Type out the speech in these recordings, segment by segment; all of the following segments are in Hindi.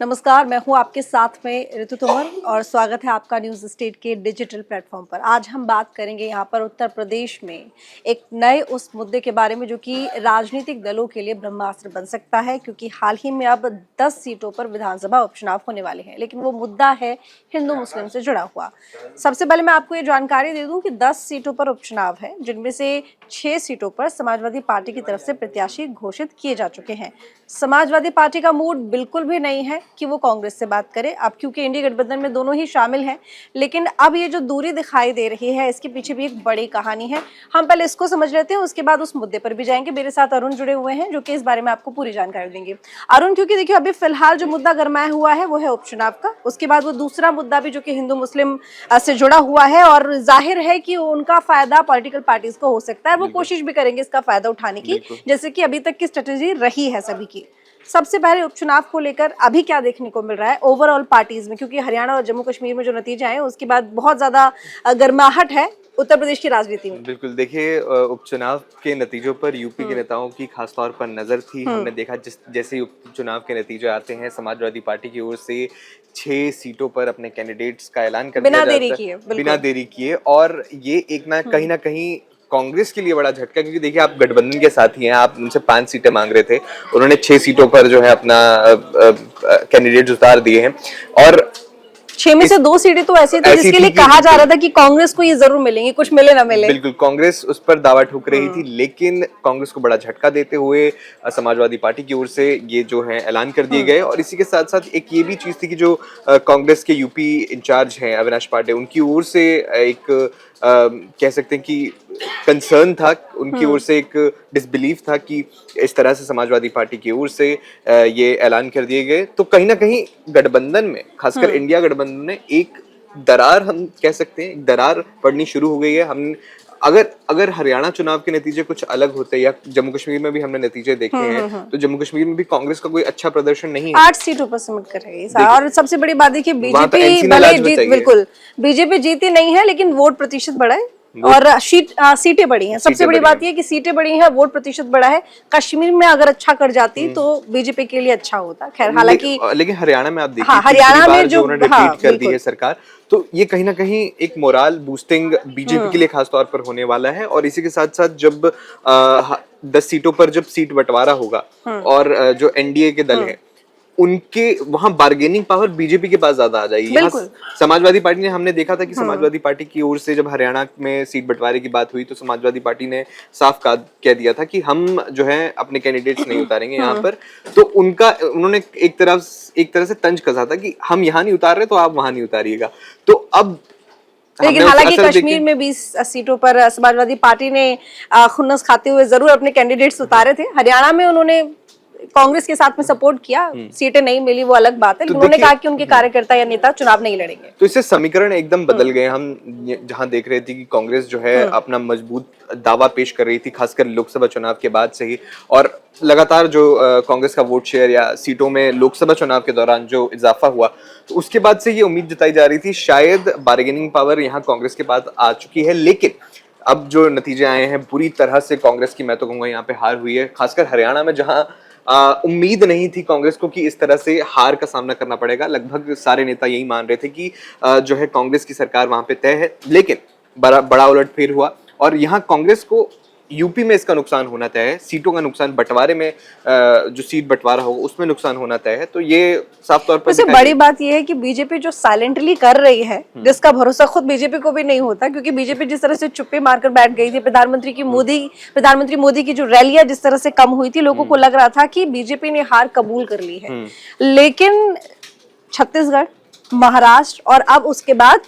नमस्कार, मैं हूं आपके साथ में ऋतु तोमर और स्वागत है आपका न्यूज़ स्टेट के डिजिटल प्लेटफॉर्म पर। आज हम बात करेंगे यहाँ पर उत्तर प्रदेश में एक नए उस मुद्दे के बारे में जो कि राजनीतिक दलों के लिए ब्रह्मास्त्र बन सकता है, क्योंकि हाल ही में अब 10 सीटों पर विधानसभा उपचुनाव होने वाले हैं, लेकिन वो मुद्दा है हिंदू मुस्लिम से जुड़ा हुआ। सबसे पहले मैं आपको ये जानकारी दे दूं कि 10 सीटों पर उपचुनाव है, जिनमें से 6 सीटों पर समाजवादी पार्टी की तरफ से प्रत्याशी घोषित किए जा चुके हैं। समाजवादी पार्टी का मूड बिल्कुल भी नहीं है कि वो कांग्रेस से बात करे, अब क्योंकि इंडिया गठबंधन में दोनों ही शामिल हैं। लेकिन अब ये जो दूरी दिखाई दे रही है, इसके पीछे भी एक बड़ी कहानी है। हम पहले इसको समझ लेते हैं, उसके बाद उस मुद्दे पर भी जाएंगे। मेरे साथ अरुण जुड़े हुए हैं, जो कि इस बारे में आपको पूरी जानकारी देंगे। अरुण, क्योंकि देखिए अभी फिलहाल जो मुद्दा गरमाया हुआ है वो है उपचुनाव का, उसके बाद वो दूसरा मुद्दा भी जो कि हिंदू मुस्लिम से जुड़ा हुआ है, और जाहिर है कि उनका फायदा पॉलिटिकल पार्टीज को हो सकता है। वो कोशिश भी करेंगे इसका फायदा उठाने की, जैसे कि अभी तक की स्ट्रेटेजी रही है सभी की। सबसे पहले उपचुनाव को लेकर अभी क्या देखने को मिल रहा है ओवरऑल पार्टीज में, क्योंकि हरियाणा और जम्मू कश्मीर में जो नतीजे आए उसके बाद बहुत ज्यादा गर्माहट है उत्तर प्रदेश की राजनीति में। बिल्कुल, देखिए उपचुनाव के नतीजों पर यूपी के नेताओं की खासतौर पर नजर थी। हमने देखा जैसे ही उपचुनाव के नतीजे आते हैं, समाजवादी पार्टी की ओर से 6 सीटों पर अपने कैंडिडेट्स का ऐलान कर दिया जाता है बिना देरी किए। और ये एक ना कहीं कांग्रेस के लिए बड़ा झटका, क्योंकि देखिए आप गठबंधन के साथी हैं, आप उनसे 5 सीटें मांग रहे थे, उन्होंने 6 सीटों पर जो है अपना कैंडिडेट उतार दिए हैं। और 6 में से 2 सीटें तो ऐसी थी जिसके लिए कहा जा रहा था कि कांग्रेस को ये जरूर मिलेंगी, कुछ मिले ना मिले। बिल्कुल, कांग्रेस उस पर दावा ठोक रही थी, लेकिन कांग्रेस को बड़ा झटका देते हुए समाजवादी पार्टी की ओर से ये जो है ऐलान कर दिए गए। और इसी के साथ साथ एक ये भी चीज थी कि जो कांग्रेस के यूपी इंचार्ज हैं अविनाश पांडे, उनकी ओर से एक कह सकते हैं कि कंसर्न था, उनकी ओर से एक डिसबिलीफ था कि इस तरह से समाजवादी पार्टी की ओर से ये ऐलान कर दिए गए। तो कहीं ना कहीं गठबंधन में, खासकर इंडिया गठबंधन में एक दरार, हम कह सकते हैं दरार पड़नी शुरू हो गई है। हम अगर हरियाणा चुनाव के नतीजे कुछ अलग होते, या जम्मू कश्मीर में भी हमने नतीजे देखे हैं, तो जम्मू कश्मीर में भी कांग्रेस का कोई अच्छा प्रदर्शन नहीं है। 8 सीटों पर सिमट कर रही है। और सबसे बड़ी बात देखिए, बीजेपी भले जीत, बिल्कुल बीजेपी जीती नहीं है, लेकिन वोट प्रतिशत बढ़ा है और सीटें बढ़ी हैं। सबसे बड़ी बात यह कि सीटें बढ़ी हैं, वोट प्रतिशत बढ़ा है। कश्मीर में अगर अच्छा कर जाती तो बीजेपी के लिए अच्छा होता। खैर, हालांकि लेकिन हरियाणा में आप देखिए, हरियाणा में जो रिपीट कर दी है सरकार, तो ये कहीं ना कहीं एक मोरल बूस्टिंग बीजेपी के लिए खासतौर पर होने वाला है। और इसी के साथ साथ जब 10 सीटों पर जब सीट बंटवारा होगा और जो एनडीए के दल हैं, उनके वहां बार्गेनिंग पावर बीजेपी के पास ज्यादा आ जाएगी। समाजवादी पार्टी ने, हमने देखा था कि समाजवादी पार्टी की ओर से जब हरियाणा में सीट बंटवारे की बात हुई, तो समाजवादी पार्टी ने साफ कह दिया था कि हम जो है अपने कैंडिडेट्स नहीं उतारेंगे यहाँ पर। तो उन्होंने एक तरह से तंज कसा था कि हम यहाँ नहीं उतार रहे तो आप वहां नहीं उतारिएगा। तो अब लेकिन हालांकि कश्मीर में 20 सीटों पर समाजवादी पार्टी ने खुन्नस खाते हुए जरूर अपने कैंडिडेट्स उतारे थे। हरियाणा में उन्होंने कांग्रेस के साथ में सपोर्ट किया, सीटें नहीं मिली वो अलग बात है, लेकिन उन्होंने कहा कि उनके कार्यकर्ता या नेता चुनाव नहीं लड़ेंगे। तो इससे समीकरण एकदम बदल गए। हम जहां देख रहे थे कि कांग्रेस जो है अपना मजबूत दावा पेश कर रही थी, खासकर लोकसभा चुनाव के बाद से ही, और लगातार जो कांग्रेस का वोट शेयर या सीटों में लोकसभा चुनाव के दौरान जो इजाफा हुआ, तो उसके बाद से ये उम्मीद जताई जा रही थी शायद बार्गेनिंग पावर यहाँ कांग्रेस के पास आ चुकी है। लेकिन अब जो नतीजे आए हैं, बुरी तरह से कांग्रेस की, मैं तो कहूंगा यहाँ पे हार हुई है, खासकर हरियाणा में, जहां उम्मीद नहीं थी कांग्रेस को कि इस तरह से हार का सामना करना पड़ेगा। लगभग सारे नेता यही मान रहे थे कि जो है कांग्रेस की सरकार वहां पे तय है। लेकिन बड़ा उलटफेर हुआ, और यहाँ कांग्रेस को यूपी में इसका नुकसान होना तय है, सीटों का नुकसान, बंटवारे में जो सीट बंटवारा होगा उसमें नुकसान होना तय है। तो ये साफ तौर पर वैसे बड़ी बात ये है कि बीजेपी जो साइलेंटली कर रही है, जिसका भरोसा खुद बीजेपी को भी नहीं होता, क्योंकि बीजेपी जिस तरह से चुप्पी मारकर बैठ गई थी, प्रधानमंत्री मोदी की जो रैलियां जिस तरह से कम हुई थी, लोगों को लग रहा था कि बीजेपी ने हार कबूल कर ली है। लेकिन छत्तीसगढ़, महाराष्ट्र और अब उसके बाद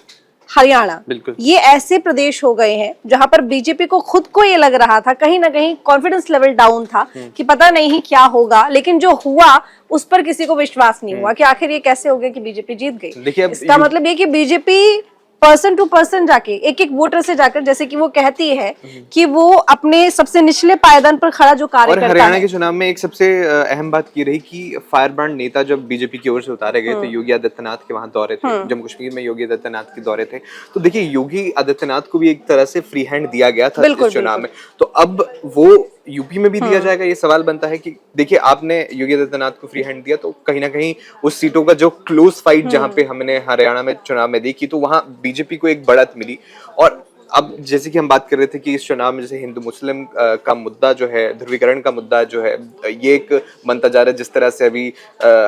हरियाणा, ये ऐसे प्रदेश हो गए हैं जहां पर बीजेपी को खुद को ये लग रहा था, कहीं ना कहीं कॉन्फिडेंस लेवल डाउन था कि पता नहीं क्या होगा, लेकिन जो हुआ उस पर किसी को विश्वास नहीं हुआ कि आखिर ये कैसे हो गया कि बीजेपी जीत गई। इसका मतलब ये कि बीजेपी पर्सन टू पर्सन जाके, एक एक वोटर से जाकर, जैसे कि वो कहती है कि वो अपने सबसे निचले पायदान पर खड़ा जो कार्य करता है। हरियाणा के चुनाव में एक सबसे अहम बात की रही कि फायर ब्रांड नेता जब बीजेपी की ओर से उतारे गए थे, योगी आदित्यनाथ के वहां दौरे थे, जम्मू कश्मीर में योगी आदित्यनाथ के दौरे थे, तो देखिए योगी आदित्यनाथ को भी एक तरह से फ्री हैंड दिया गया था इस चुनाव में। तो अब वो यूपी में भी दिया जाएगा, ये सवाल बनता है कि देखिए आपने योगी आदित्यनाथ को फ्री हैंड दिया तो कहीं ना कहीं उस सीटों का जो क्लोज फाइट जहां पे हमने हरियाणा में चुनाव में देखी तो वहां बीजेपी को एक बढ़त मिली। और अब जैसे कि हम बात कर रहे थे कि इस चुनाव में जैसे हिंदू मुस्लिम का मुद्दा जो है, ध्रुवीकरण का मुद्दा जो है, ये एक बनता जा रहा है। जिस तरह से अभी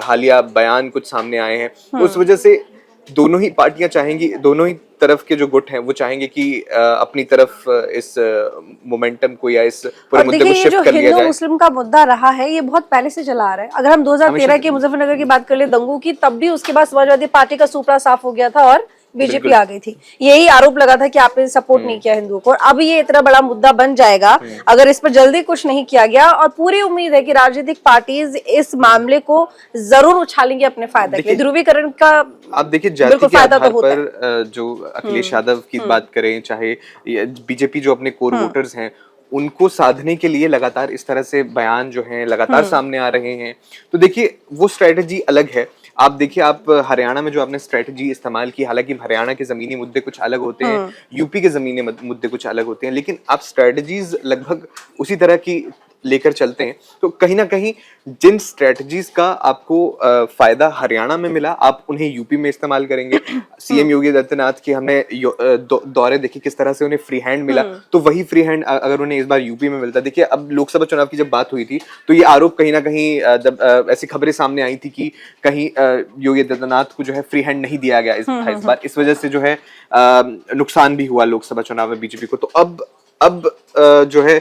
हालिया बयान कुछ सामने आए हैं, उस वजह से दोनों ही पार्टियां चाहेंगी, दोनों ही तरफ के जो गुट हैं वो चाहेंगे कि अपनी तरफ इस मोमेंटम को या इस पूरे मुद्दे को शिफ्ट कर लिया हिंदू जाए। मुस्लिम का मुद्दा रहा है, ये बहुत पहले से चला आ रहा है। अगर हम 2013 के मुजफ्फरनगर की बात कर ले दंगों की, तब भी उसके बाद समाजवादी पार्टी का सुपड़ा साफ हो गया था और बीजेपी आ गई थी। यही आरोप लगा था कि आपने सपोर्ट नहीं किया हिंदुओं को, और अब ये इतना बड़ा मुद्दा बन जाएगा अगर इस पर जल्दी कुछ नहीं किया गया। और पूरी उम्मीद है कि राजनीतिक पार्टीज इस मामले को जरूर उछालेंगे अपने फायदे के लिए। ध्रुवीकरण का आप देखिए जाति के फायदा आधार तो होता है। पर जो अखिलेश यादव की बात करें, चाहे बीजेपी जो अपने कोर वोटर्स हैं उनको साधने के लिए लगातार इस तरह से बयान जो हैं लगातार सामने आ रहे हैं। तो देखिए वो स्ट्रेटजी अलग है। आप देखिए, आप हरियाणा में जो आपने स्ट्रेटजी इस्तेमाल की, हालांकि हरियाणा के जमीनी मुद्दे कुछ अलग होते हैं, यूपी के जमीनी मुद्दे कुछ अलग होते हैं, लेकिन आप स्ट्रेटजीज लगभग उसी तरह की लेकर चलते हैं। तो कहीं ना कहीं जिन स्ट्रेटजीज का आपको फायदा हरियाणा में मिला, आप उन्हें यूपी में इस्तेमाल करेंगे। सीएम योगी आदित्यनाथ के हमने दौरे देखे किस तरह से उन्हें फ्री हैंड मिला, तो वही फ्री हैंड अगर उन्हें इस बार यूपी में मिलता। देखिए अब लोकसभा चुनाव की जब बात हुई थी तो ये आरोप कहीं ना कहीं जब ऐसी खबरें सामने आई थी कि कहीं योगी आदित्यनाथ को जो है फ्री हैंड नहीं दिया गया इस बार, इस वजह से जो है नुकसान भी हुआ लोकसभा चुनाव में बीजेपी को। तो अब जो है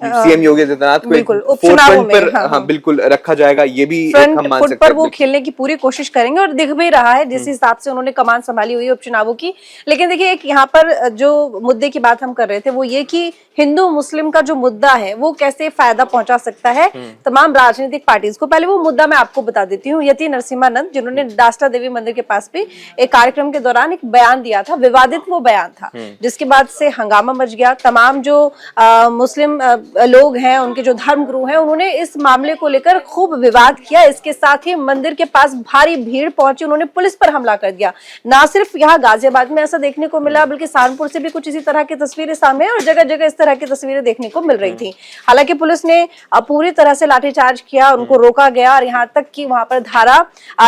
सीएम योगी आदित्यनाथ को बिल्कुल उपचुनावों पर हाँ बिल्कुल रखा जाएगा, ये भी एक हम मान सकते हैं। पर वो खेलने की पूरी कोशिश करेंगे और दिख भी रहा है जिस हिसाब से उन्होंने कमान संभाली हुई है उपचुनावों की। लेकिन देखिए एक यहाँ पर जो मुद्दे की बात हम कर रहे थे वो ये कि हिंदू मुस्लिम का जो मुद्दा है वो कैसे फायदा पहुंचा सकता है तमाम राजनीतिक पार्टीज को। पहले वो मुद्दा मैं आपको बता देती हूँ। यति नरसिम्हानंद जिन्होंने डास्टा देवी मंदिर के पास भी एक कार्यक्रम के दौरान एक बयान दिया था, विवादित वो बयान था, जिसके बाद से हंगामा मच गया। तमाम जो मुस्लिम लोग हैं, उनके जो धर्म गुरु हैं, उन्होंने इस मामले को लेकर खूब विवाद किया। इसके साथ ही मंदिर के पास भारी भीड़ पहुंची, उन्होंने पुलिस पर हमला कर दिया। ना सिर्फ यहाँ गाजियाबाद में ऐसा देखने को मिला बल्कि सहारनपुर से भी कुछ इसी तरह की तस्वीरें सामने और जगह जगह इस तरह की तस्वीरें देखने को मिल रही थी। हालांकि पुलिस ने पूरी तरह से लाठीचार्ज किया, उनको रोका गया और यहाँ तक कि वहां पर धारा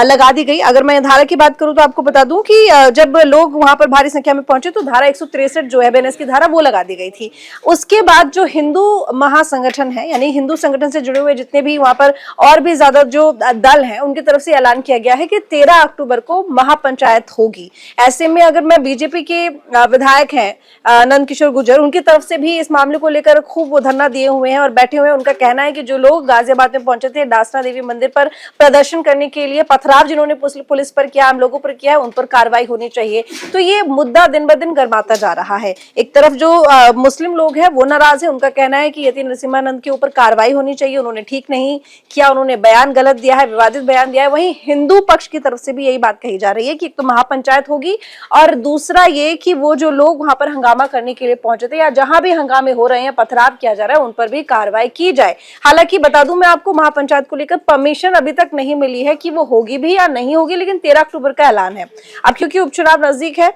लगा दी गई। अगर मैं धारा की बात करूं तो आपको बता दूं कि जब लोग वहां पर भारी संख्या में पहुंचे तो धारा 163 जो है बीएनएस की धारा वो लगा दी गई थी। उसके बाद जो हिंदू महासंगठन है, यानी हिंदू संगठन से जुड़े हुए जितने भी वहां पर और भी ज्यादा जो दल हैं, उनकी तरफ से ऐलान किया गया है कि 13 अक्टूबर को महापंचायत होगी। ऐसे में अगर मैं बीजेपी के विधायक हैं नंद किशोर गुर्जर, उनकी तरफ से भी इस मामले को लेकर खूब वो धरना दिए हुए हैं और बैठे हुए हैं। उनका कहना है कि जो लोग गाजियाबाद में पहुंचे थे डास्टा देवी मंदिर पर प्रदर्शन करने के लिए, पथराव जिन्होंने पुलिस पर किया, आम लोगों पर किया है, उन पर कार्रवाई होनी चाहिए। तो ये मुद्दा दिन ब दिन गर्माता जा रहा है। एक तरफ जो मुस्लिम लोग हैं वो नाराज है, उनका कहना है कि यति नरसिम्हानंद के ऊपर कार्रवाई होनी चाहिए, उन्होंने ठीक नहीं किया, उन्होंने बयान गलत दिया है, विवादित बयान दिया है। वहीं हिंदू पक्ष की तरफ से भी यही बात कही जा रही है कि एक तो महापंचायत होगी और दूसरा ये कि वो जो लोग वहां पर हंगामा करने के लिए पहुंचे थे या जहां भी हंगामे हो रहे हैं, पथराव किया जा रहा है, उन पर भी कार्रवाई की जाए। हालांकि बता दूं मैं आपको, महापंचायत को लेकर परमिशन अभी तक नहीं मिली है कि वो होगी भी या नहीं होगी, लेकिन 13 अक्टूबर का ऐलान है। अब क्योंकि उपचुनाव नजदीक है,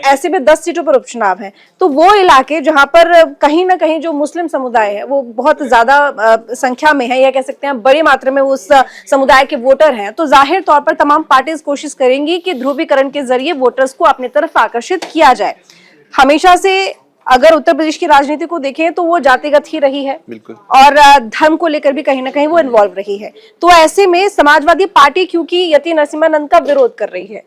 ऐसे में 10 सीटों पर उपचुनाव है, तो वो इलाके जहां पर कहीं ना कहीं जो मुस्लिम समुदाय है वो बहुत ज्यादा संख्या में है, या कह सकते हैं बड़ी मात्रा में उस समुदाय के वोटर हैं, तो जाहिर तौर पर तमाम पार्टीज कोशिश करेंगी कि ध्रुवीकरण के जरिए वोटर्स को अपनी तरफ आकर्षित किया जाए। हमेशा से अगर उत्तर प्रदेश की राजनीति को देखें तो वो जातिगत ही रही है और धर्म को लेकर भी कहीं ना कहीं वो इन्वॉल्व रही है। तो ऐसे में समाजवादी पार्टी क्योंकि यति नरसिम्हानंद का विरोध कर रही है,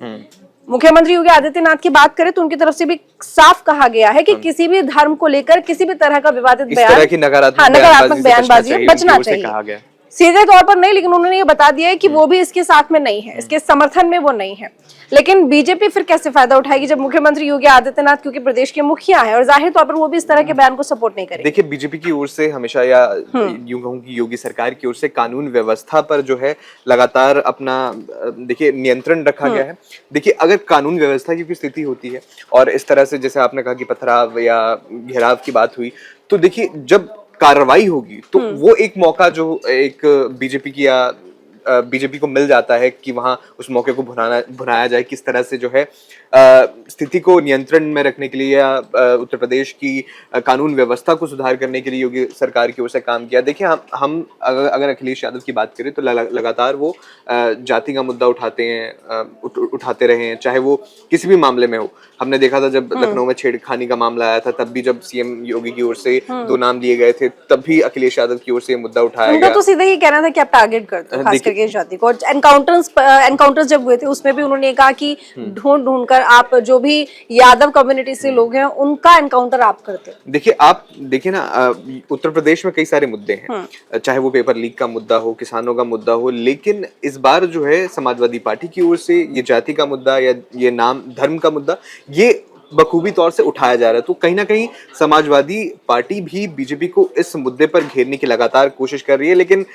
मुख्यमंत्री योगी आदित्यनाथ की बात करें तो उनकी तरफ से भी साफ कहा गया है कि किसी भी धर्म को लेकर किसी भी तरह का विवादित बयान, नकारात्मक बयानबाजी बचना चाहिए। सीधे तौर पर नहीं, लेकिन उन्होंने ये बता दिया है कि वो भी इसके साथ में नहीं है, इसके समर्थन में वो नहीं है। लेकिन बीजेपी फिर कैसे फायदा उठाएगी जब मुख्यमंत्री योगी आदित्यनाथ क्योंकि प्रदेश के मुखिया हैं और जाहिर तौर पर वो भी इस तरह के बयान को सपोर्ट नहीं करेंगे। देखिए बीजेपी की ओर से हमेशा, या यूं कहूं कि योगी सरकार की ओर से कानून व्यवस्था पर जो है लगातार अपना देखिए नियंत्रण रखा गया है। देखिए अगर कानून व्यवस्था की स्थिति होती है और इस तरह से जैसे आपने कहा कि पथराव या घेराव की बात हुई, तो देखिए जब कार्रवाई होगी तो वो एक मौका जो एक बीजेपी की या बीजेपी को मिल जाता है कि वहां उस मौके को भुनाया जाए, किस तरह से जो है स्थिति को नियंत्रण में रखने के लिए या उत्तर प्रदेश की कानून व्यवस्था को सुधार करने के लिए योगी सरकार की ओर से काम किया। देखिए, हम अगर अखिलेश यादव की बात करें तो लगातार वो जाति का मुद्दा उठाते हैं, उठाते रहे हैं, चाहे वो किसी भी मामले में हो। हमने देखा था जब लखनऊ में छेड़खानी का मामला आया था, तब भी जब सीएम योगी की ओर से 2 नाम लिए गए थे, तब भी अखिलेश यादव की ओर से ये मुद्दा उठाया उनका गया। तो सीधा ही कहना था कि आप टारगेट करते हो खास करके इस जाति को। एनकाउंटर्स जब हुए थे उसमें भी उन्होंने कहा कि ढूंढ कर आप जो भी यादव कम्युनिटी से लोग हैं उनका एनकाउंटर आप करते हो। देखिए, आप देखिए ना, उत्तर प्रदेश में कई सारे मुद्दे हैं, चाहे वो पेपर लीक का मुद्दा हो, किसानों का मुद्दा हो, लेकिन इस बार जो है समाजवादी पार्टी की ओर से ये जाति का मुद्दा या ये नाम धर्म का मुद्दा ये बखूबी तौर से उठाया जा रहा है। तो कहीं ना कहीं समाजवादी पार्टी भी बीजेपी को इस मुद्दे पर घेरने की लगातार कोशिश कर रही है, लेकिन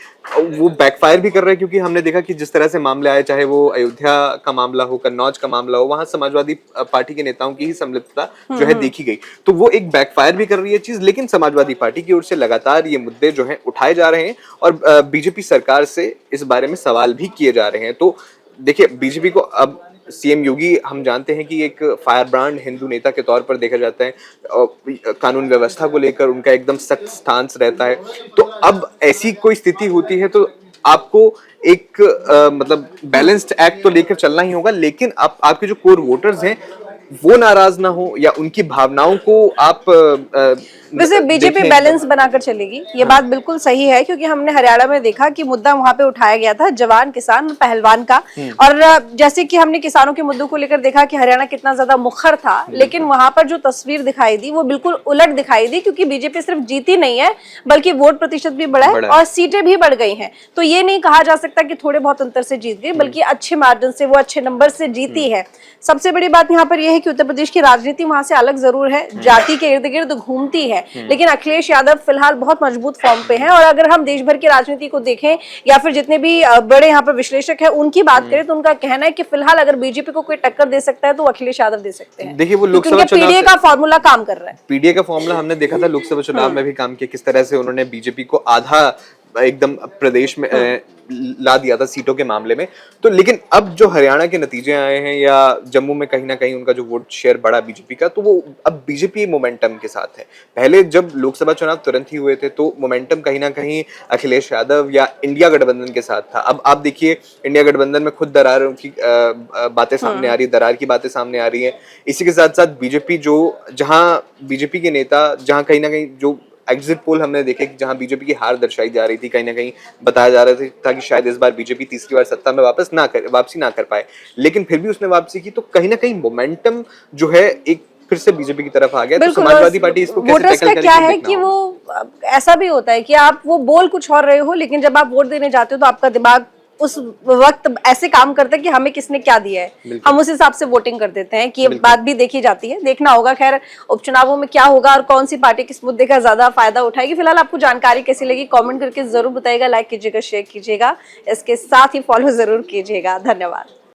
वो बैकफायर भी कर रहा है, क्योंकि हमने देखा कि जिस तरह से मामले आए, चाहे वो अयोध्या का मामला हो, कन्नौज का मामला हो, वहां समाजवादी पार्टी के नेताओं की ही संलिप्तता जो है देखी गई। तो वो एक बैकफायर भी कर रही है चीज, लेकिन समाजवादी पार्टी की ओर से लगातार ये मुद्दे जो है उठाए जा रहे हैं और बीजेपी सरकार से इस बारे में सवाल भी किए जा रहे हैं। तो देखिए, बीजेपी को अब सीएम योगी, हम जानते हैं कि एक फायर ब्रांड हिंदू नेता के तौर पर देखा जाता है, कानून व्यवस्था को लेकर उनका एकदम सख्त स्टांस रहता है। तो अब ऐसी कोई स्थिति होती है तो आपको एक मतलब बैलेंस्ड एक्ट तो लेकर चलना ही होगा, लेकिन आपके जो कोर वोटर्स हैं वो नाराज ना हो या उनकी भावनाओं को आप वैसे बीजेपी बैलेंस बनाकर चलेगी, ये बात बिल्कुल सही है, क्योंकि हमने हरियाणा में देखा कि मुद्दा वहां पे उठाया गया था जवान किसान पहलवान का, और जैसे कि हमने किसानों के मुद्दों को लेकर देखा कि हरियाणा कितना ज्यादा मुखर था, लेकिन वहां पर जो तस्वीर दिखाई दी वो बिल्कुल उलट दिखाई दी, क्योंकि बीजेपी सिर्फ जीती नहीं है बल्कि वोट प्रतिशत भी बढ़ा है और सीटें भी बढ़ गई हैं। तो ये नहीं कहा जा सकता कि थोड़े बहुत अंतर से जीत गई, बल्कि अच्छे मार्जिन से, वो अच्छे नंबर से जीती है। सबसे बड़ी बात यहाँ पर यह है कि उत्तर प्रदेश की राजनीति वहां से अलग जरूर है, जाति के इर्द गिर्द घूमती है, लेकिन अखिलेश यादव फिलहाल बहुत मजबूत फॉर्म पे हैं। और अगर हम देश भर की राजनीति को देखें या फिर जितने भी बड़े यहाँ पर विश्लेषक हैं उनकी बात करें, तो उनका कहना है कि फिलहाल अगर बीजेपी को कोई टक्कर दे सकता है तो अखिलेश यादव दे सकते हैं। देखिए, वो लोकसभा चुनाव पीडीए का फॉर्मूला काम कर रहा है। पीडीए का फॉर्मूला हमने देखा था लोकसभा चुनाव में भी काम किया, किस तरह से उन्होंने बीजेपी को आधा एकदम प्रदेश में ला दिया था सीटों के मामले में। तो लेकिन अब जो हरियाणा के नतीजे आए हैं या जम्मू में कहीं ना कहीं उनका जो वोट शेयर बढ़ा बीजेपी का, तो वो अब बीजेपी मोमेंटम के साथ है। पहले जब लोकसभा चुनाव तुरंत ही हुए थे तो मोमेंटम कहीं ना कहीं अखिलेश यादव या इंडिया गठबंधन के साथ था। अब आप देखिए, इंडिया गठबंधन में खुद दरारों की बातें सामने आ रही है, दरार की बातें सामने आ रही है। इसी के साथ साथ बीजेपी जो, जहां बीजेपी के नेता, जहां कहीं ना कहीं जो एग्जिट पोल हमने देखे कि जहां बीजेपी की हार दर्शाई जा रही थी, कहीं ना कहीं बताया जा रहा था कि शायद इस बार बीजेपी तीसरी बार सत्ता में वापसी ना कर पाए, लेकिन फिर भी उसने वापसी की। तो कहीं ना कहीं मोमेंटम जो है एक फिर से बीजेपी की तरफ आ गया। तो समाजवादी पार्टी इसको कैसे टैकल करेगी? क्या है कि वो ऐसा भी होता है कि आप वो बोल कुछ और रहे हो, लेकिन जब आप वोट देने जाते हो तो आपका दिमाग उस वक्त ऐसे काम करता है कि हमें किसने क्या दिया है, हम उस हिसाब से वोटिंग कर देते हैं कि ये बात भी देखी जाती है। देखना होगा खैर उपचुनावों में क्या होगा और कौन सी पार्टी किस मुद्दे का ज्यादा फायदा उठाएगी। फिलहाल आपको जानकारी कैसी लगी कमेंट करके जरूर बताइएगा, लाइक कीजिएगा, शेयर कीजिएगा, इसके साथ ही फॉलो जरूर कीजिएगा। धन्यवाद।